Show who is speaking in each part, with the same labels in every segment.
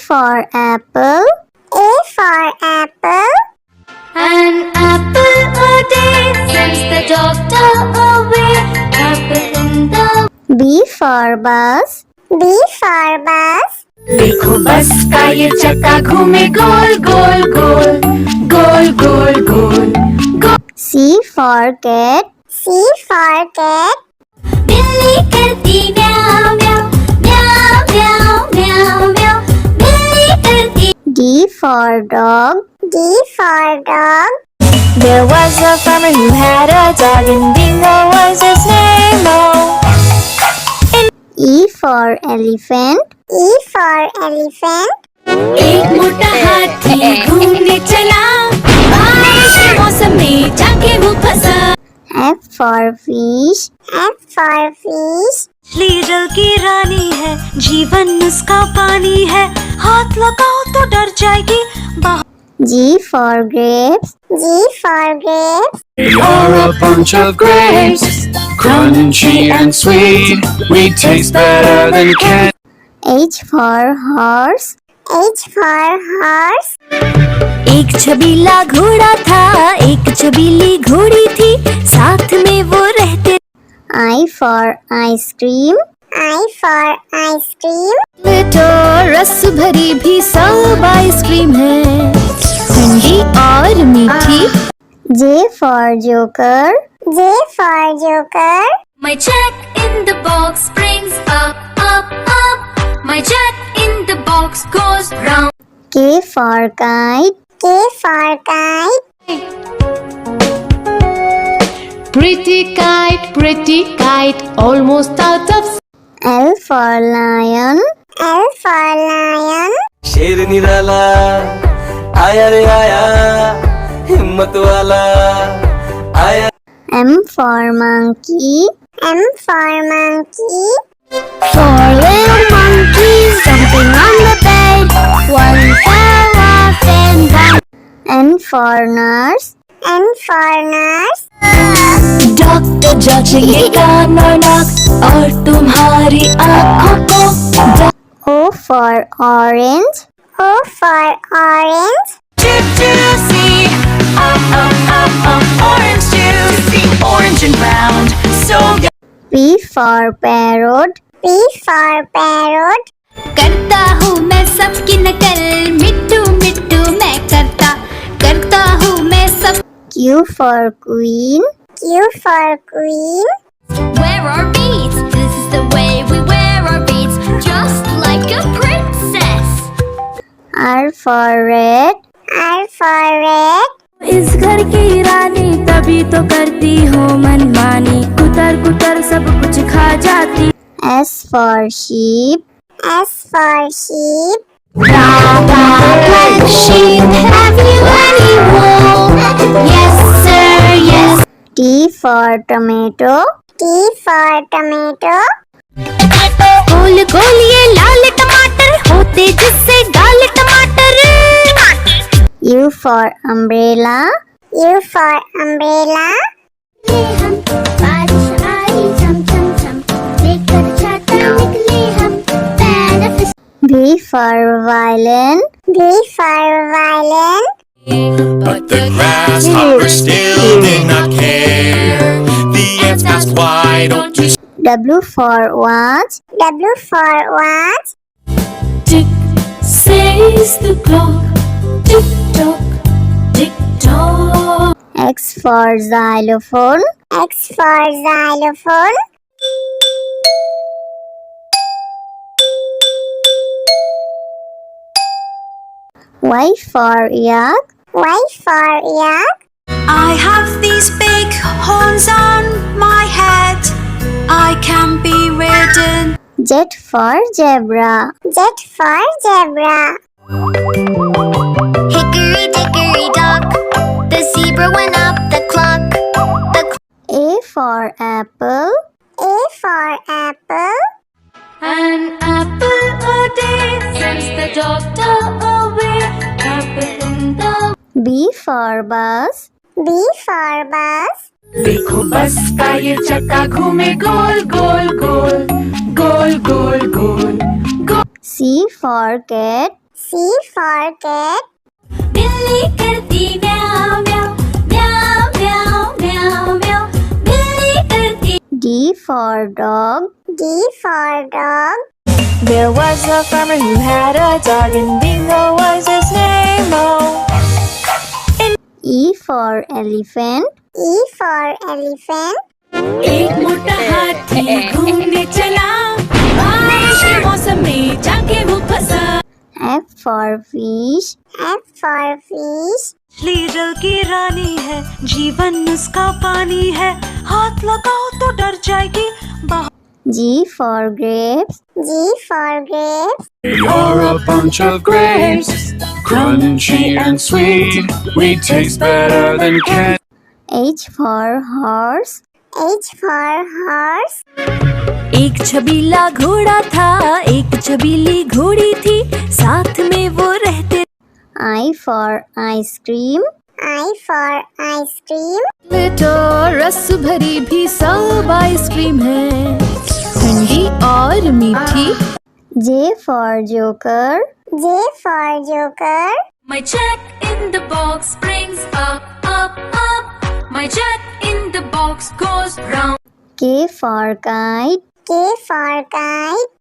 Speaker 1: for apple. A for apple.
Speaker 2: An apple a day sends the doctor away. Apple in the
Speaker 1: B for bus. B for bus.
Speaker 2: देखो बस का ये चक्का घूमे गोल गोल गोल गोल गोल गोल गोल।
Speaker 1: C for cat. C for cat.
Speaker 2: बिल्ली करती म्याऊ म्याऊ म्याऊ म्याऊ म्याऊ म्याऊ। बिल्ली करती।
Speaker 1: D for dog. D for dog.
Speaker 2: There was a farmer who had a dog and Bingo was his name. Oh.
Speaker 1: E for elephant. E for elephant.
Speaker 2: एक मोटा हाथी घूमने चला बारिश के मौसम में जाके वो फंसा।
Speaker 1: F for fish. F for fish.
Speaker 3: मछली जल की रानी है, जीवन उसका पानी है, हाथ लगाओ तो डर जाएगी।
Speaker 1: G for grapes. G for grapes.
Speaker 4: We are a bunch of grapes, crunchy and sweet. We taste better than candy.
Speaker 1: H for horse. H for horse.
Speaker 3: एक छबीला घोड़ा था, एक छबीली घोड़ी थी, साथ में वो रहते।
Speaker 1: I for ice cream. I for ice cream.
Speaker 3: तो रस भरी भी सब आइसक्रीम है, ठंडी और मीठी।
Speaker 1: J for joker. J for joker.
Speaker 2: My jack in the box brings up up up. My jack in the box goes round.
Speaker 1: K for kite. K for kite.
Speaker 5: Pretty kite, almost out of.
Speaker 1: L for lion. L for lion.
Speaker 6: शेर निराला आया रे आया, हिम्मत वाला आया।
Speaker 1: M for monkey. M for monkey.
Speaker 2: Four little monkeys jumping on the bed. One fell off and down.
Speaker 1: N for nurse. N for nurse.
Speaker 3: Doctor जांचेंगे कान और नाक और तुम्हारी आँखों को।
Speaker 1: O for orange. O for orange.
Speaker 3: Juicy, orange juicy, orange and round, so good.
Speaker 1: P for parrot. P for parrot.
Speaker 2: करता हूँ मैं सबकी नकल, मिट्टू मिट्टू मैं करता हूँ मैं सब।
Speaker 1: Q for queen. Q for queen.
Speaker 2: Wear our beads, this is the way we wear our beads, just like a princess.
Speaker 1: R for red. R for red.
Speaker 3: इस घर की रानी तभी तो करती हो मनमानी, कुतर कुतर सब कुछ खा जाती।
Speaker 1: S for sheep. S for sheep.
Speaker 2: Black sheep, have you any wool? Yes sir, yes.
Speaker 1: T for tomato. T for tomato.
Speaker 2: गोल गोल ये लाल टमाटर होते जिससे गाल टमाटर।
Speaker 1: U for umbrella. U for umbrella.
Speaker 2: हम बारिश आई झम झम झम, लेकर छाता निकले हम पैर।
Speaker 1: V for violin. V for violin.
Speaker 4: But the grasshoppers still did not care. The ants asked, why don't you
Speaker 1: W for watch. W for watch.
Speaker 3: Tick says the clock, tick tock, tick tock.
Speaker 1: X for xylophone. X for xylophone. Y for yak. Y for yak.
Speaker 3: I have these big horns on my head, I can be ridden.
Speaker 1: Z for zebra. Z for zebra.
Speaker 2: Hickory dickory dock, the zebra went up the clock.
Speaker 1: A for apple. A for apple.
Speaker 3: An apple a day sends the doctor away. Apple in the.
Speaker 1: B for bus. B for bus.
Speaker 3: देखो बस का ये चक्का घूमे गोल गोल गोल गोल गोल गोल गोल।
Speaker 1: C for cat. C for cat.
Speaker 2: बिल्ली करती म्याऊ म्याऊ म्याऊ म्याऊ म्याऊ म्याऊ बिल्ली करती
Speaker 1: D for dog. D for dog.
Speaker 3: There was a farmer who had a dog, and Bingo was his name. Oh,
Speaker 1: E for elephant. E for elephant.
Speaker 3: एक मोटा हाथी घूमने चला, बारिश के मौसम में जाके वो फंसा।
Speaker 1: F for fish. F for fish.
Speaker 3: मछली जल की रानी है, जीवन उसका पानी है, हाथ लगाओ तो डर जाएगी।
Speaker 1: G for grapes. G for grapes.
Speaker 4: You're a bunch of grapes, crunchy and sweet. We taste better than candy.
Speaker 1: H for horse. H for horse.
Speaker 3: एक छबीला घोड़ा था, एक छबीली घोड़ी थी, साथ में वो रहते।
Speaker 1: I for ice cream. I for ice cream.
Speaker 5: तो रस भरी भी सब आइसक्रीम है, ठंडी और मीठी।
Speaker 1: J for joker. J for joker.
Speaker 3: My jack in the box brings up, up, up. My jack in the box goes round.
Speaker 1: K for kite. K for kite.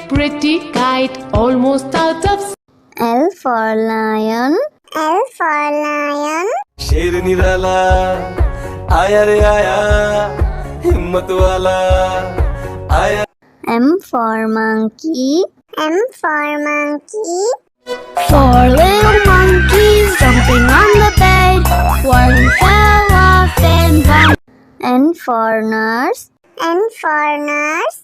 Speaker 5: pretty kite, almost out of.
Speaker 1: L for lion. L for lion.
Speaker 6: शेर निराला आया रे आया, हिम्मत वाला आया।
Speaker 1: M for monkey. M for monkey.
Speaker 2: Four little monkeys jumping on the bed. One fell off and one.
Speaker 1: N for nurse. N for nurse.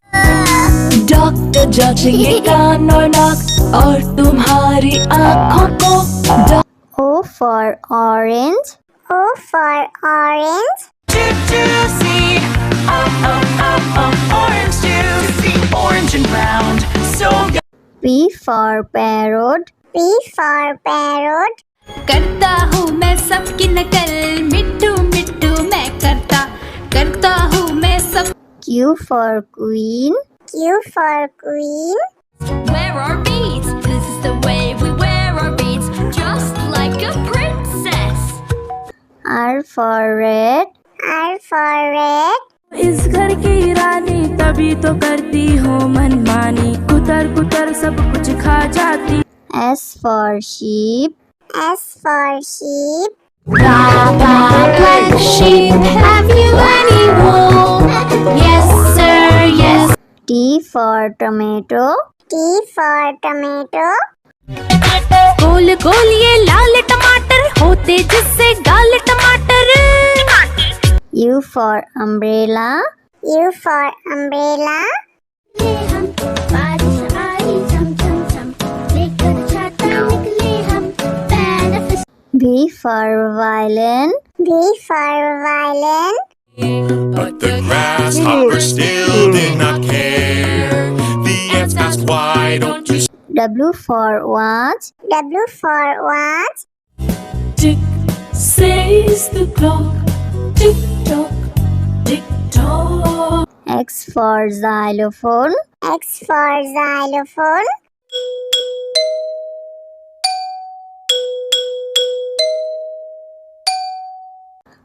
Speaker 3: Doctor जांचेंगे कान और नाक और तुम्हारी आँखों को।
Speaker 1: O for orange. O for orange.
Speaker 3: Juicy, orange juicy, orange and round, so good.
Speaker 1: P for parrot. P for parrot.
Speaker 3: करता हूँ मैं सबकी नकल, मिट्टू मिट्टू मैं करता हूँ मैं सब।
Speaker 1: Q for queen. Q for queen.
Speaker 2: Wear our beads. This is the way we wear our beads, just like a princess.
Speaker 1: R for red. R for red.
Speaker 3: इस घर की रानी तभी तो करती हो मनमानी, कुतर कुतर सब कुछ खा जाती।
Speaker 1: S for sheep. S for sheep.
Speaker 2: Black sheep, have you any wool? Yes, sir, yes.
Speaker 1: T for tomato. T for tomato.
Speaker 3: गोल गोल ये लाल टमाटर होते जिससे गाल टमाटर।
Speaker 1: U for umbrella. U for umbrella.
Speaker 2: हम बारिश आई झम झम झम, लेकर छाता निकले हम, benefit.
Speaker 1: V for violin. V for violin.
Speaker 4: But the grasshopper still did not care. The ants asked, why don't you
Speaker 1: W for watch. W for watch.
Speaker 3: Tick says the clock, tick tock, tick tock.
Speaker 1: X for xylophone. X for xylophone.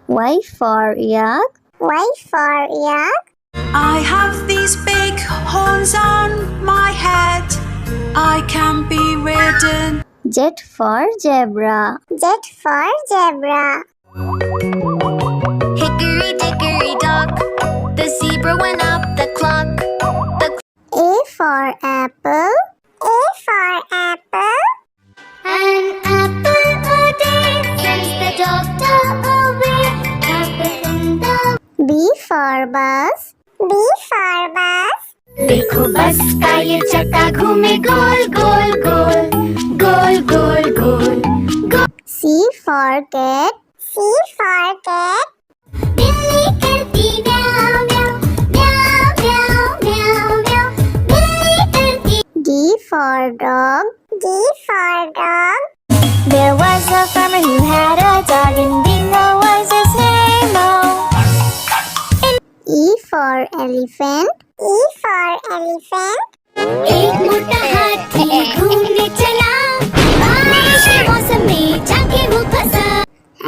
Speaker 1: Y for yak. Y for yak.
Speaker 3: I have these big horns on my head, I can be ridden.
Speaker 1: Z for zebra. Z for zebra.
Speaker 2: Hickory dickory dock, the zebra went up the clock.
Speaker 1: A for apple. A for apple.
Speaker 2: An apple a day sends the doctor away. Apple in the
Speaker 1: B for bus. B for bus.
Speaker 2: देखो बस का ये चक्का घूमे गोल गोल गोल गोल गोल गोल गोल।
Speaker 1: C for cat. C for cat.
Speaker 2: बिल्ली करती म्याऊ म्याऊ म्याऊ म्याऊ म्याऊ म्याऊ बिल्ली करती।
Speaker 1: D for dog. D for dog. There was a farmer who had a dog, and Bingo was his name. Oh. E for elephant. E for elephant.
Speaker 2: एक मोटा हाथी घूमने चला, बारिश के मौसम में जाके वो फंसा।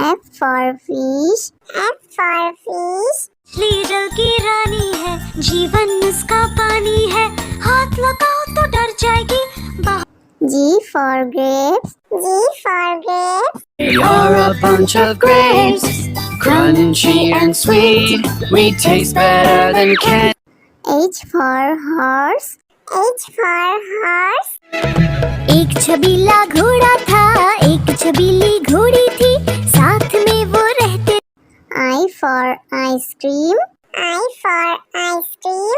Speaker 1: F for fish. F for fish.
Speaker 2: Leader की रानी है, जीवन उसका पानी है, हाथ लगाओ तो डर जाएगी।
Speaker 1: G for grapes. G for grapes.
Speaker 7: You're a bunch of grapes, crunchy and sweet. We taste better than candy.
Speaker 1: H for horse. H for horse.
Speaker 2: एक छबीला घोड़ा था, एक छबीली घोड़ी थी, साथ में वो रहते।
Speaker 1: I for ice cream. I for ice cream.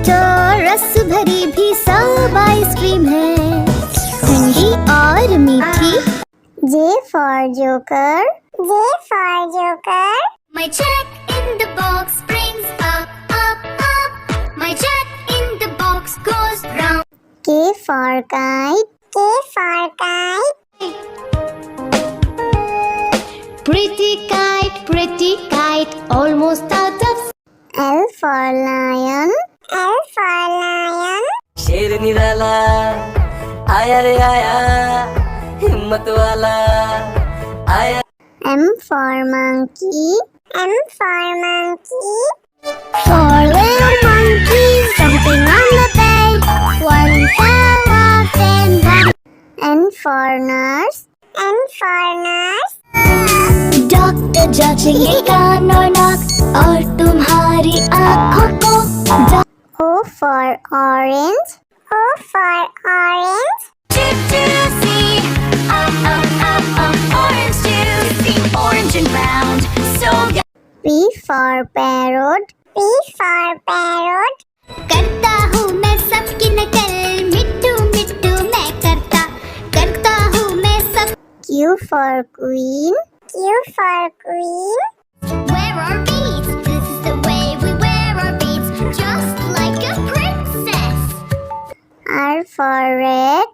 Speaker 5: तो रस भरी भी सब आइसक्रीम है, ठंडी और मीठी।
Speaker 1: J for joker. J for joker.
Speaker 2: My jack in the box brings up, up, up. My jack in the box goes round.
Speaker 1: K for kite. K for kite.
Speaker 5: pretty kite, almost out of.
Speaker 1: L for lion. L for lion.
Speaker 6: शेर निराला आया रे आया, हिम्मत वाला आया।
Speaker 1: M for monkey. M for monkey.
Speaker 2: Four little monkeys jumping on the bed. One fell off and one.
Speaker 1: N for nurse. N for nurse.
Speaker 2: Doctor जांचेंगे कान और नाक और तुम्हारी आँखों को।
Speaker 1: O for orange. O for orange.
Speaker 2: Juicy, orange juicy, orange and round, so
Speaker 1: P for parrot. P for parrot.
Speaker 2: करता हूँ मैं सबकी नकल, मिट्टू मिट्टू मैं करता हूँ मैं सब।
Speaker 1: Q for queen. Q for queen.
Speaker 2: Wear our beads, this is the way we wear our beads, just like a princess.
Speaker 1: R for red.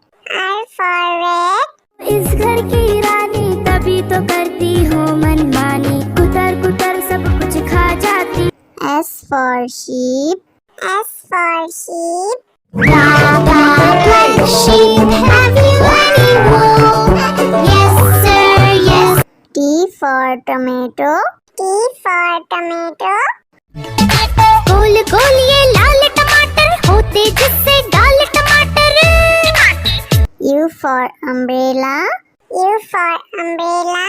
Speaker 1: R for red.
Speaker 2: इस घर की रानी तभी तो करती हूँ मनमानी, कुतर कुतर सब कुछ खा जाती।
Speaker 1: S for sheep. S for sheep.
Speaker 2: Sheep, have you any wool? Yes sir, yes.
Speaker 1: T for tomato. T for tomato.
Speaker 2: गोल गोल ये लाल टमाटर होते जिससे गाल टमाटर।
Speaker 1: U for umbrella. U for umbrella.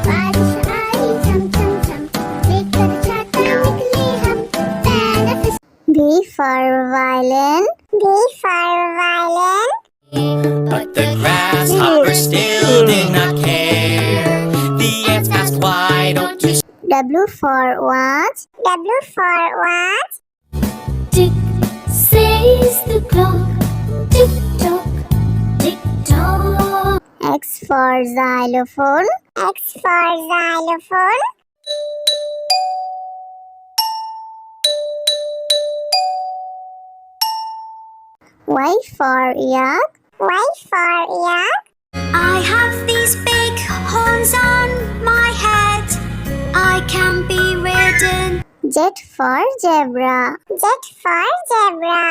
Speaker 2: बारिश आई झम झम झम, लेकर छाता निकले हम, benefit.
Speaker 1: V for violin. V for violin.
Speaker 4: But the grasshoppers still did not care. The ants asked, why don't you
Speaker 1: W for watch. W for watch.
Speaker 2: Tick says the clock, tick tock, tick tock.
Speaker 1: X for xylophone. X for xylophone. Y for yak. Y for yak.
Speaker 2: I have these big horns on my head, I can be ridden.
Speaker 1: Z for zebra. Z for zebra.